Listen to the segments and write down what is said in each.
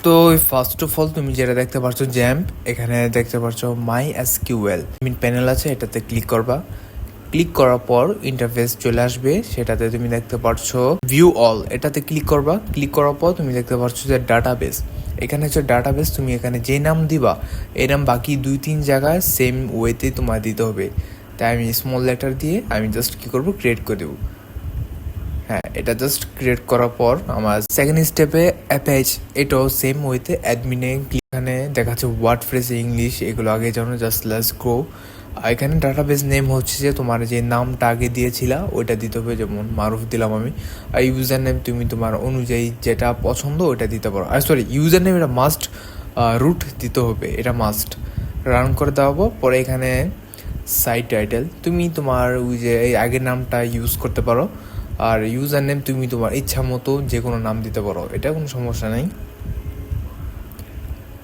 তো first of all তুমি যেটা দেখতে পাচ্ছ জ্যাম্প, এখানে দেখতে পাচ্ছ মাই এসকিউএল প্যানেল আছে, এটাতে ক্লিক করবা। ক্লিক করার পর ইন্টারফেস চলে আসবে, সেটাতে তুমি দেখতে পাচ্ছ ভিউ অল, এটাতে ক্লিক করবা। ক্লিক করার পর তুমি দেখতে পাচ্ছ যে ডাটাবেস, এখানে হচ্ছে ডাটাবেস। তুমি এখানে যে নাম দিবা এই নাম বাকি 2-3 জায়গায় সেম ওয়েতে তোমার দিতে হবে। তাই আমি স্মল লেটার দিয়ে আমি জাস্ট কী করবো, ক্রিয়েট করে দেবো। হ্যাঁ, এটা জাস্ট ক্রিয়েট করার পর আমার সেকেন্ড স্টেপে অ্যাপেজ, এটাও সেম ওয়েতে অ্যাডমিনে এখানে দেখাচ্ছে ওয়ার্ডপ্রেস ইংলিশ, এগুলো আগে জানো। Just let's go. এখানে ডাটাবেস নেম হচ্ছে যে তোমার যে নামটা আগে দিয়েছিলা ওইটা দিতে হবে, যেমন মারুফ দিলাম আমি। আর ইউজার নেম তুমি তোমার অনুযায়ী যেটা পছন্দ ওইটা দিতে পারো। আর সরি, ইউজার নেম এটা মাস্ট, রুট দিতে হবে, এটা মাস্ট। রান করে দেওয়াবো। পরে এখানে সাইট টাইটেল তুমি তোমার ওই যে এই আগের নামটা ইউজ করতে পারো। আর ইউজার নেম তুমি তোমার ইচ্ছা মতো যে কোনো নাম দিতে পারো, এটা কোনো সমস্যা নেই।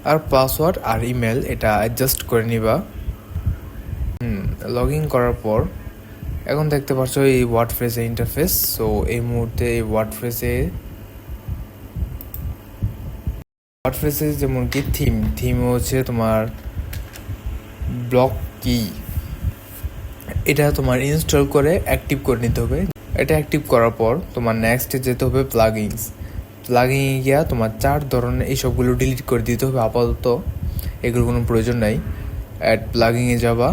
আর পাসওয়ার্ড আর ইমেল এটা অ্যাডজাস্ট করে নিবা। লগ ইন করার পর এখন দেখতে পাচ্ছ এই ওয়ার্ডপ্রেসে ইন্টারফেস। সো এই মুহূর্তে এই ওয়ার্ডপ্রেসে যেমন কি থিম হচ্ছে তোমার ব্লক কি, এটা তোমার ইনস্টল করে অ্যাক্টিভ করে নিতে হবে। এটা অ্যাক্টিভ করার পর তোমার নেক্সটে যেতে হবে প্লাগিংয়ে গিয়া তোমার 4 ধরনের এই সবগুলো ডিলিট করে দিতে হবে আপাতত, এগুলোর কোনো প্রয়োজন নাই। অ্যাড প্লাগিংয়ে যাবা।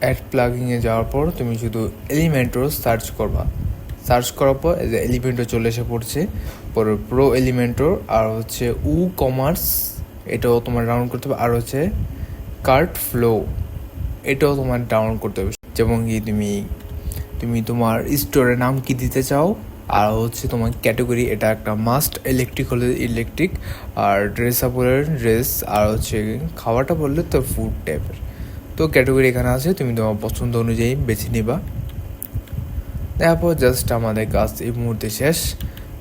অ্যাড প্লাগিংয়ে যাওয়ার পর তুমি শুধু এলিমেন্টর সার্চ করবা। সার্চ করার পর এই যে এলিমেন্টর চলে এসে পড়ছে। পরে প্রো এলিমেন্টর আর হচ্ছে কমার্স, এটাও তোমার ডাউনলোড করতে হবে। আর হচ্ছে কার্ট ফ্লো, এটাও তোমার ডাউনলোড করতে হবে। যেমন কি তুমি তোমার স্টোরের নাম কি দিতে চাও, আর হচ্ছে তোমার ক্যাটাগরি, এটা একটা মাস্ট। ইলেকট্রিক হলে ইলেকট্রিক, আর ড্রেস আপ হলে ড্রেস, আর হচ্ছে খাওয়াটা বললে তো ফুড টাইপের। তো ক্যাটাগরি এখানে আছে, তুমি তোমার পছন্দ অনুযায়ী বেছে নিবা। তারপর জাস্ট আমাদের কাজ এই মুহূর্তে শেষ।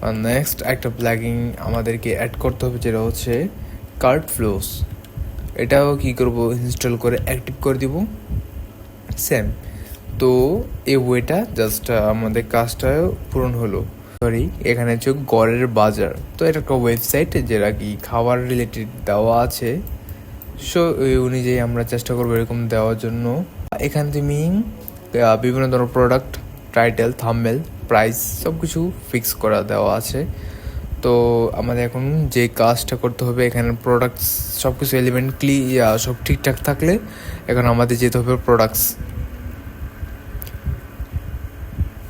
আর নেক্সট একটা প্লাগিং আমাদেরকে অ্যাড করতে হবে, যেটা হচ্ছে কার্ট ফ্লোস। এটাও কী করবো, ইনস্টল করে অ্যাক্টিভ করে দিব সেম। তো এই ওয়েটা জাস্ট আমাদের কাজটা পূরণ হলো। সরি, এখানে হচ্ছে গড়ের বাজার। তো এটা একটা ওয়েবসাইট যেটা কি খাবার রিলেটেড দেওয়া আছে। সো ওই অনুযায়ী আমরা চেষ্টা করবো এরকম দেওয়ার জন্য। এখানে তুমি বিভিন্ন ধরনের প্রোডাক্ট, টাইটেল, থাম্বনেল, প্রাইস সব কিছু ফিক্স করা দেওয়া আছে। তো আমাদের এখন যে কাজটা করতে হবে, এখানে প্রোডাক্টস সব কিছু এলিমেন্ট সব ঠিকঠাক থাকলে এখন আমাদের যেতে হবে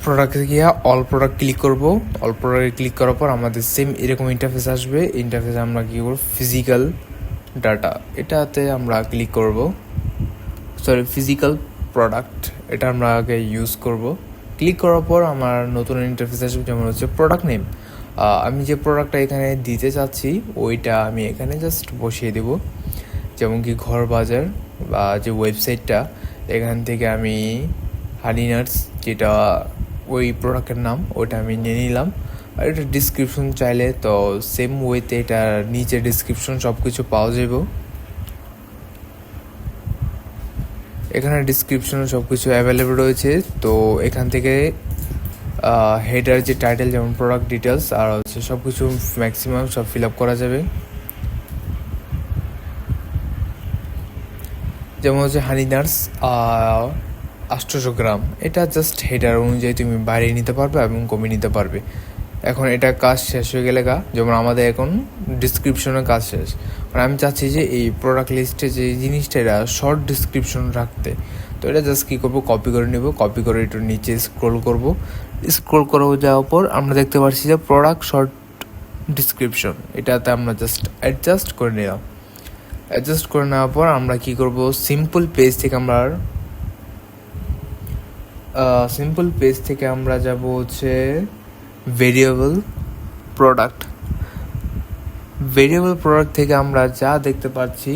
প্রোডাক্টে গিয়ে অল প্রোডাক্ট ক্লিক করব। অল প্রোডাক্টে ক্লিক করার পর আমাদের সেম এরকম ইন্টারফেস আসবে। ইন্টারফেসে আমরা কী করব, ফিজিক্যাল ডাটা, এটাতে আমরা ক্লিক করব। ফিজিক্যাল প্রোডাক্ট, এটা আমরা আগে ইউজ করব। ক্লিক করার পর আমার নতুন ইন্টারফেস আসবে, যেমন হচ্ছে প্রোডাক্ট নেম। আমি যে প্রোডাক্টটা এখানে দিতে চাচ্ছি ওইটা আমি এখানে জাস্ট বসিয়ে দেব। যেমন কি ঘর বাজার বা যে ওয়েবসাইটটা, এখান থেকে আমি হানি নাটস, যেটা ওই প্রোডাক্টের নাম, ওইটা আমি নিয়ে নিলাম। আর এটা ডিসক্রিপশন চাইলে তো সেম ওয়েতে এটা নিচে ডিসক্রিপশন সব কিছু পাওয়া যাবে। এখানে ডিসক্রিপশনে সব কিছু অ্যাভেলেবেল রয়েছে। তো এখান থেকে হেডার যে টাইটেল, যেমন প্রোডাক্ট ডিটেলস, আর হচ্ছে সব কিছু ম্যাক্সিমাম সব ফিল আপ করা যাবে। যেমন হচ্ছে হানি নাটস 800 গ্রাম, এটা জাস্ট হেডার অনুযায়ী তুমি বাড়িয়ে নিতে পারবে এবং কমিয়ে নিতে পারবে। এখন এটা কাজ শেষ হয়ে গেলে যেমন আমাদের এখন ডিসক্রিপশনের কাজ শেষ। আর আমি চাচ্ছি যে এই প্রোডাক্ট লিস্টে যে জিনিসটা এটা শর্ট ডিসক্রিপশন রাখতে। তো এটা জাস্ট কী করবো, কপি করে নেব। কপি করে একটু নিচে স্ক্রোল করব। স্ক্রোল করে যাওয়ার পর আমরা দেখতে পাচ্ছি যে প্রোডাক্ট শর্ট ডিসক্রিপশন, এটাতে আমরা জাস্ট অ্যাডজাস্ট করে নিলাম। অ্যাডজাস্ট করে নেওয়ার পর আমরা কী করব, সিম্পল পেজ থেকে আমরা যাব হচ্ছে ভেরিয়েবল প্রোডাক্ট থেকে আমরা যা দেখতে পাচ্ছি,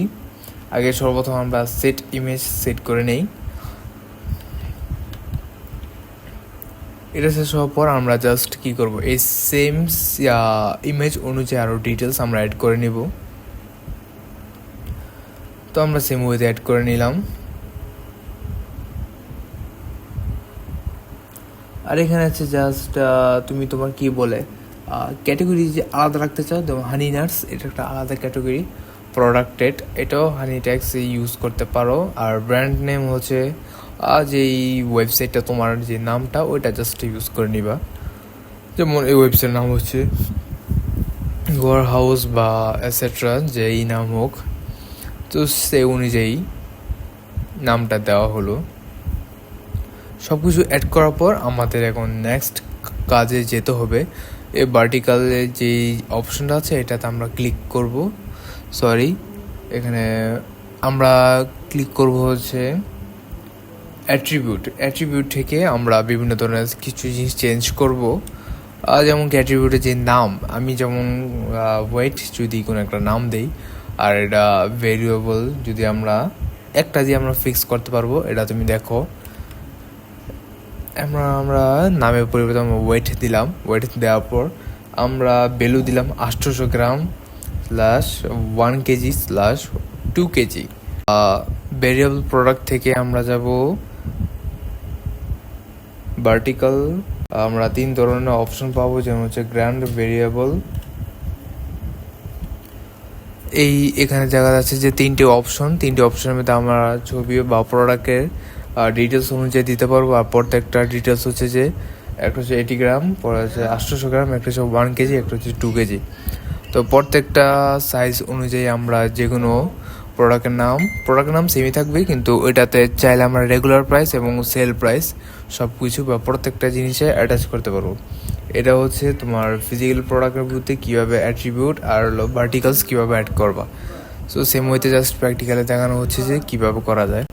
আগে সর্বপ্রথম আমরা সেট ইমেজ সেট করে নেই। এটা শেষ হওয়ার পর আমরা জাস্ট কী করব, এই সেম ইমেজ অনুযায়ী আরও ডিটেলস আমরা অ্যাড করে নেব। তো আমরা সেম ওয়েতে অ্যাড করে নিলাম। আর এখানে আছে জাস্ট তুমি তোমার কি বলে ক্যাটাগরি যে আলাদা রাখতে চাও, যেমন হানি নাটস, এটা একটা আলাদা ক্যাটাগরি। প্রোডাক্টেড, এটাও হানি ট্যাক্স ইউজ করতে পারো। আর ব্র্যান্ড নেম হচ্ছে যেই ওয়েবসাইটটা তোমার যে নামটা ওইটা জাস্ট ইউজ করে নিবা। যেমন এই ওয়েবসাইটের নাম হচ্ছে ওয়ার হাউস বা এটসেট্রা, যেই নাম হোক, তো সেই অনুযায়ী নামটা দেওয়া হলো। সব কিছু অ্যাড করার পর আমাদের এখন নেক্সট কাজে যেতে হবে। এই ভার্টিক্যালে যেই অপশনটা আছে এটাতে আমরা ক্লিক করব। এখানে আমরা ক্লিক করব হচ্ছে অ্যাট্রিবিউট থেকে আমরা বিভিন্ন ধরনের কিছু জিনিস চেঞ্জ করব। যেমন কি অ্যাট্রিবিউটের যে নাম, আমি যেমন ওয়েট যদি কোনো একটা নাম দেই, আর এটা ভেরিয়েবল যদি আমরা একটা দিয়ে আমরা ফিক্স করতে পারবো। এটা তুমি দেখো, আমরা নামের পরিবর্তে আমরা ওয়েট দিলাম। ওয়েট দেওয়ার পর আমরা ভ্যালু দিলাম 800 গ্রাম /1 কেজি /2 কেজি। ভেরিয়েবল প্রোডাক্ট থেকে আমরা যাব ভার্টিক্যাল। আমরা 3 ধরনের অপশন পাবো, যেমন হচ্ছে গ্র্যান্ড, ভেরিয়েবল। এখানে দেখা যাচ্ছে যে 3টে অপশনের মধ্যে আমরা ছবি বা প্রোডাক্টের ডিটেলস অনুযায়ী দিতে পারবো। আর প্রত্যেকটা ডিটেলস হচ্ছে যে একটা হচ্ছে 80 গ্রাম, পরে হচ্ছে 800 গ্রাম, একটা হচ্ছে 1 কেজি, একটা হচ্ছে 2 কেজি। তো প্রত্যেকটা সাইজ অনুযায়ী আমরা যে কোনো প্রোডাক্টের নাম সেমই থাকবে, কিন্তু ওইটাতে চাইলে আমরা রেগুলার প্রাইস এবং সেল প্রাইস সব কিছু বা প্রত্যেকটা জিনিসে অ্যাটাচ করতে পারবো। এটা হচ্ছে তোমার ফিজিক্যাল প্রোডাক্টের মধ্যে কীভাবে অ্যাট্রিবিউট আর ভার্টিক্যালস কীভাবে অ্যাড করবা। সো সেম ওয়েতে জাস্ট প্র্যাকটিক্যালে দেখানো হচ্ছে যে কীভাবে করা যায়।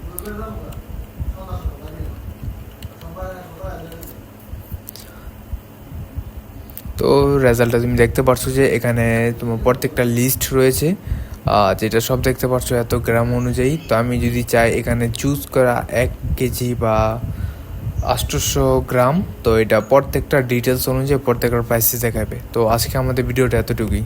তো রেজাল্টটা তুমি দেখতে পারছো যে এখানে তোমার প্রত্যেকটা লিস্ট রয়েছে, যেটা সব দেখতে পাচ্ছ এত গ্রাম অনুযায়ী। তো আমি যদি চাই এখানে চুজ করা 1 কেজি বা 800 গ্রাম, তো এটা প্রত্যেকটা ডিটেলস অনুযায়ী প্রত্যেকটা প্রাইসে দেখাবে। তো আজকে আমাদের ভিডিওটা এতটুকুই।